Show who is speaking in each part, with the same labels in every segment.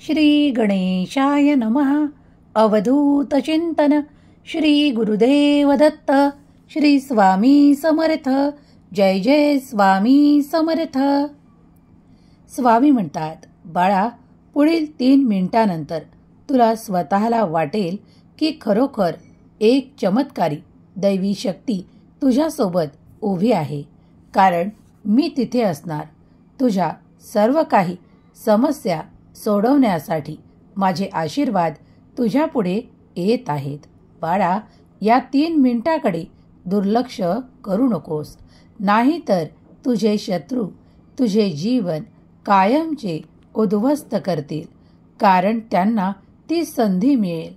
Speaker 1: श्री गणेशाय नमः. अवधूत चिंतन. श्री गुरुदेव दत्त. श्री स्वामी समर्थ. जय जय स्वामी समर्थ. स्वामी म्हणतात, बाळा, पुढील 3 मिनिटांनंतर तुला स्वतःला वाटेल की खरोखर एक चमत्कारी दैवी शक्ती तुझ्यासोबत उभी आहे. कारण मी तिथे असणार. तुझ्या सर्व काही समस्या सोडवण्यासाठी माझे आशीर्वाद तुझ्या पुढे येत आहेत. बाळा, या 3 मिनिटाकडे दुर्लक्ष करू नकोस. नाहीतर तुझे शत्रू तुझे जीवन कायमचे उद्ध्वस्त करतील. कारण त्यांना ती संधी मिळेल.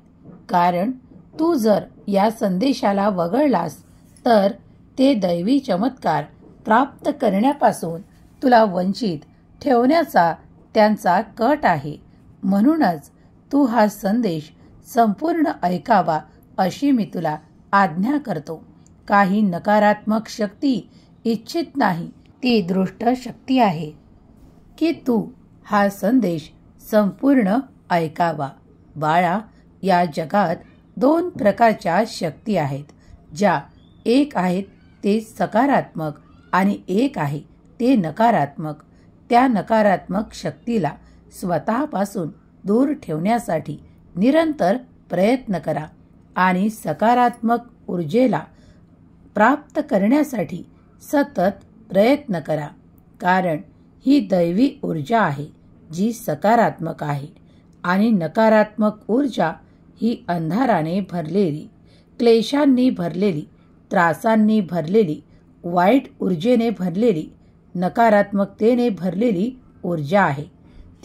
Speaker 1: कारण तू जर या संदेशाला वगळलास तर ते दैवी चमत्कार प्राप्त करण्यापासून तुला वंचित ठेवण्याचा त्यांचा कट आहे. म्हणूनच तू हा संदेश संपूर्ण ऐकावा अशी मी तुला आज्ञा करतो. काही नकारात्मक शक्ती इच्छित नाही. ती दृष्ट शक्ती आहे की तू हा संदेश संपूर्ण ऐकावा. बाळा, या जगात 2 प्रकारच्या शक्ती आहेत. ज्या एक आहेत ते सकारात्मक आणि एक आहे ते नकारात्मक. त्या नकारात्मक शक्तीला स्वतःपासून दूर ठेवण्यासाठी निरंतर प्रयत्न करा आणि सकारात्मक ऊर्जेला प्राप्त करण्यासाठी सतत प्रयत्न करा. कारण ही दैवी ऊर्जा आहे जी सकारात्मक आहे आणि नकारात्मक ऊर्जा ही अंधाराने भरलेली, क्लेशांनी भरलेली, त्रासांनी भरलेली, वाईट ऊर्जेने भरलेली, नकारात्मकतेने भरलेली ऊर्जा आहे.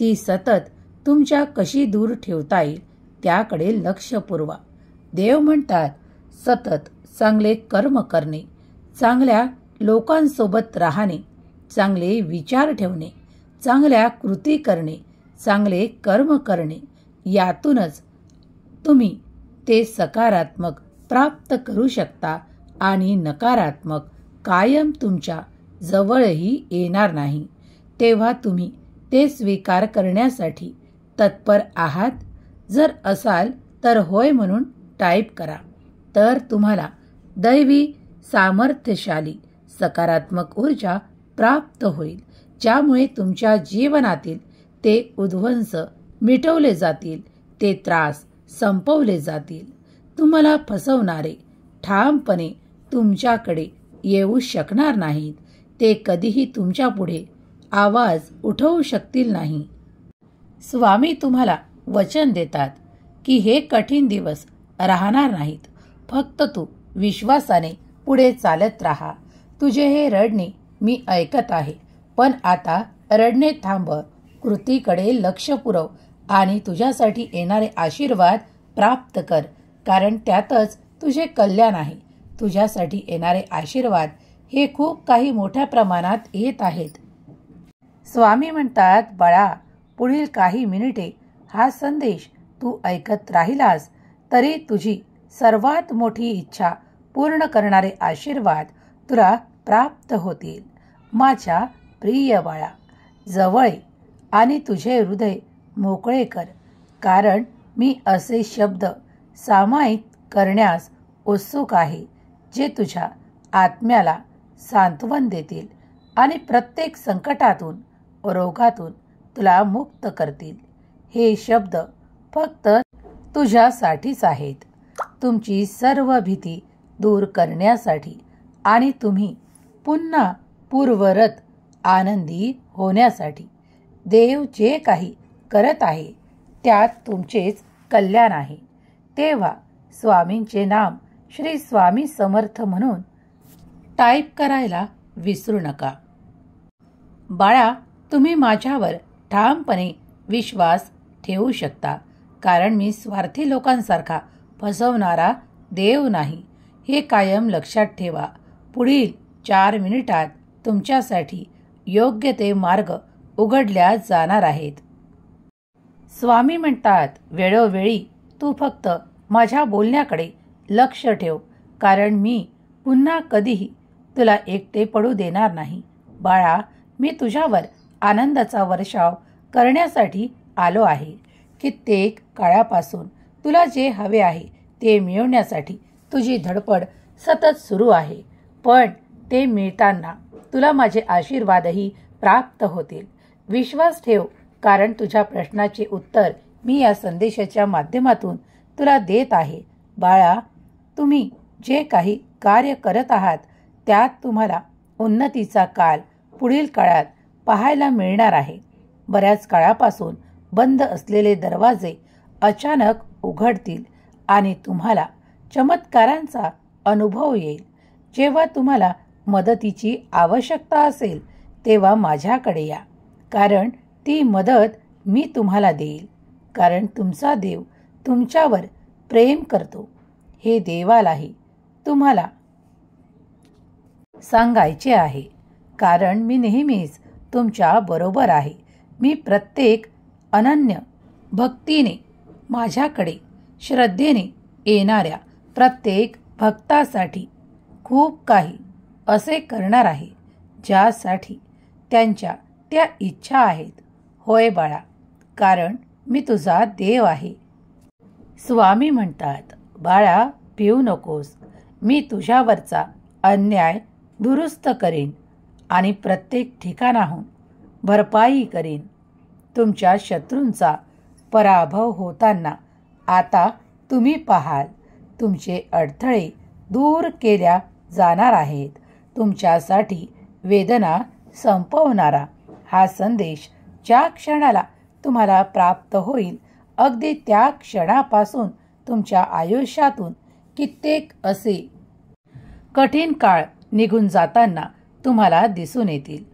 Speaker 1: ती सतत तुमच्या कशी दूर ठेवता येईल त्याकडे लक्ष पुरवा. देव म्हणतात, सतत चांगले कर्म करणे, चांगल्या लोकांसोबत राहणे, चांगले विचार ठेवणे, चांगल्या कृती करणे, चांगले कर्म करणे, यातूनच तुम्ही ते सकारात्मक प्राप्त करू शकता आणि नकारात्मक कायम तुमच्या जवळही येणार नाही. तेव्हा तुम्ही ते स्वीकार करण्यासाठी तत्पर आहात. जर असाल तर होय म्हणून टाईप करा. तर तुम्हाला दैवी सामर्थ्यशाली सकारात्मक ऊर्जा प्राप्त होईल, ज्यामुळे तुमच्या जीवनातील ते उद्ध्वंस मिटवले जातील, ते त्रास संपवले जातील. तुम्हाला फसवणारे ठामपणे तुमच्याकडे येऊ शकणार नाहीत. ते कधीही तुमच्या पुढे आवाज उठवू शकतील नाही. स्वामी तुम्हाला वचन देतात की हे कठीण दिवस राहणार नाहीत. फक्त तू विश्वासाने पुढे चालत राहा. तुझे हे रडणे मी ऐकत आहे, पण आता रडणे थांबव. कृतीकडे लक्ष पुरव आणि तुझ्यासाठी येणारे आशीर्वाद प्राप्त कर. कारण त्यातच तुझे कल्याण आहे. तुझ्यासाठी येणारे आशीर्वाद हे खूप काही मोठ्या प्रमाणात येत आहेत. स्वामी म्हणतात, बाळा, पुढील काही मिनिटे हा संदेश तू ऐकत राहिलास तरी तुझी सर्वात मोठी इच्छा पूर्ण करणारे आशीर्वाद तुला प्राप्त होतील. माझ्या प्रिय बाळा, जवळ ये आणि तुझे हृदय मोकळे कर. कारण मी असे शब्द सामायिक करण्यास उत्सुक आहे जे तुझ्या आत्म्याला सांत्वन देतील आणि प्रत्येक संकटातून, रोगातून तुला मुक्त करतील. हे शब्द फक्त तुझ्यासाठीच आहेत. तुमची सर्व भीती दूर करण्यासाठी आणि तुम्ही पुन्हा पूर्वरत आनंदी होण्यासाठी. देव जे काही करत आहे त्यात तुमचेच कल्याण आहे. तेव्हा स्वामींचे नाम श्री स्वामी समर्थ म्हणून टाईप करायला विसरू नका. बाळा, तुम्ही माझ्यावर ठामपणे विश्वास ठेवू शकता. कारण मी स्वार्थी लोकांसारखा फसवणारा देव नाही. हे कायम लक्षात ठेवा. पुढील 4 मिनिटात तुमच्यासाठी योग्य ते मार्ग उघडल्या जाणार आहेत. स्वामी म्हणतात, वेळोवेळी तू फक्त माझ्या बोलण्याकडे लक्ष ठेव. कारण मी पुन्हा कधीही तुला एकटे पडू देणार नाही. बाळा, मी तुझ्यावर आनंदाचा वर्षाव करण्यासाठी आलो आहे. कित्येक काळापासून तुला जे हवे आहे ते मिळवण्यासाठी तुझी धडपड सतत सुरू आहे, पण ते मिळताना तुला माझे आशीर्वादही प्राप्त होतील. विश्वास ठेव, कारण तुझ्या प्रश्नाचे उत्तर मी या संदेशाच्या माध्यमातून तुला देत आहे. बाळा, तुम्ही जे काही कार्य करत आहात त्यात तुम्हाला उन्नतीचा काल पुढील काळात पाहायला मिळणार आहे. बऱ्याच काळापासून बंद असलेले दरवाजे अचानक उघडतील आणि तुम्हाला चमत्कारांचा अनुभव येईल. जेव्हा तुम्हाला मदतीची आवश्यकता असेल तेव्हा माझ्याकडे या, कारण ती मदत मी तुम्हाला देईल. कारण तुमचा देव तुमच्यावर प्रेम करतो हे देवालाही तुम्हाला सांगायचे आहे. कारण मी नेहमीच तुमच्या बरोबर आहे. मी प्रत्येक अनन्य भक्तीने माझ्याकडे श्रद्धेने येणाऱ्या प्रत्येक भक्तासाठी खूप काही असे करणार आहे ज्यासाठी त्यांच्या त्या इच्छा आहेत. होय बाळा, कारण मी तुझा देव आहे. स्वामी म्हणतात, बाळा पिऊ नकोस. मी तुझ्यावरचा अन्याय दुरुस्त करीन आणि प्रत्येक ठिकाणाहून भरपाई करीन. तुमच्या शत्रूंचा पराभव होताना आता तुम्ही पाहाल. तुमचे अडथळे दूर केल्या जाणार आहेत. तुमच्यासाठी वेदना संपवणारा हा संदेश ज्या क्षणाला तुम्हाला प्राप्त होईल, अगदी त्या क्षणापासून तुमच्या आयुष्यातून कित्येक असे कठीण काळ निघून जाताना तुम्हाला दिसून येतील.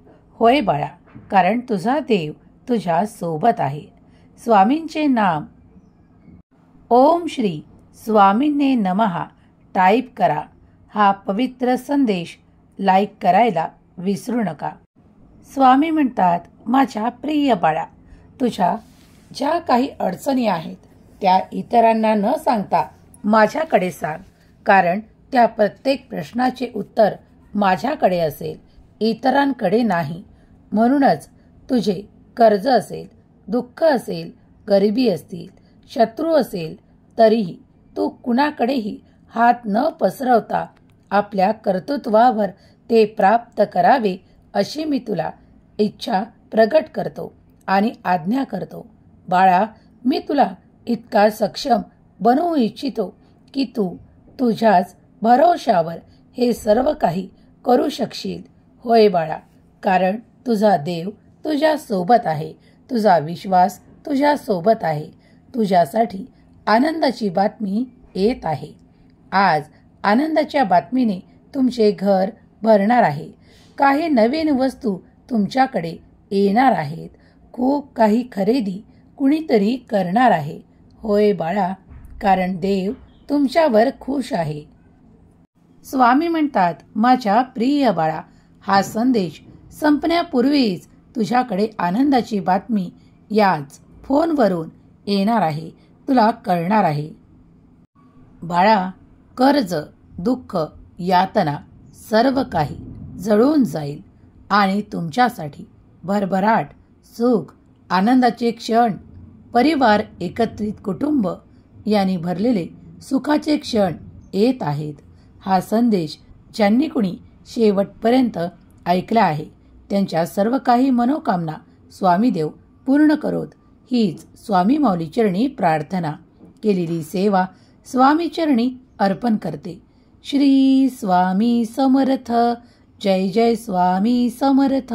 Speaker 1: होय बाळा, कारण तुझा देव तुझ्या सोबत आहे. स्वामींचे नाम ओम श्री स्वामींने नमः टाईप करा. हा पवित्र संदेश लाईक करायला विसरू नका. स्वामी म्हणतात, माझ्या प्रिय बाळा, तुझ्या ज्या काही अडचणी आहेत त्या इतरांना न सांगता माझ्याकडे सांग, कारण त्या प्रत्येक प्रश्नाचे उत्तर माझ्याकडे असेल, इतरांकडे नाही. म्हणूनच तुझे कर्ज असेल, दुःख असेल, गरिबी असतील, शत्रू असेल, तरीही तू कुणाकडेही हात न पसरवता आपल्या कर्तृत्वावर ते प्राप्त करावे अशी मी तुला इच्छा प्रगट करतो आणि आज्ञा करतो. बाळा, मी तुला इतका सक्षम बनवू इच्छितो की तू तुझ्याच भरोशावर हे सर्व काही करू शकशील. होय बाळा, कारण तुझा देव तुझ्या सोबत आहे. तुझा विश्वास तुझ्या सोबत आहे. तुझ्यासाठी आनंदाची बातमी येत आहे. आज आनंदाच्या बातमीने तुमचे घर भरणार आहे. काही नवीन वस्तू तुमच्याकडे येणार आहेत. खूप काही खरेदी कुणीतरी करणार आहे. होय बाळा, कारण देव तुमच्यावर खुश आहे. स्वामी म्हणतात, माझ्या प्रिय बाळा, हा संदेश संपण्यापूर्वीच तुझ्याकडे आनंदाची बातमी याच फोनवरून येणार आहे. तुला कळणार आहे. बाळा, कर्ज, दुःख, यातना सर्व काही जळून जाईल आणि तुमच्यासाठी भरभराट, सुख, आनंदाचे क्षण, परिवार, एकत्रित कुटुंब यांनी भरलेले सुखाचे क्षण येत आहेत. हा संदेश ज्यांनी कुणी शेवटपर्यंत ऐकला आहे त्यांच्या सर्व काही मनोकामना स्वामीदेव पूर्ण करोत, हीच स्वामी माऊली चरणी प्रार्थना. केलेली सेवा स्वामी चरणी अर्पण करते. श्री स्वामी समर्थ. जय जय स्वामी समर्थ.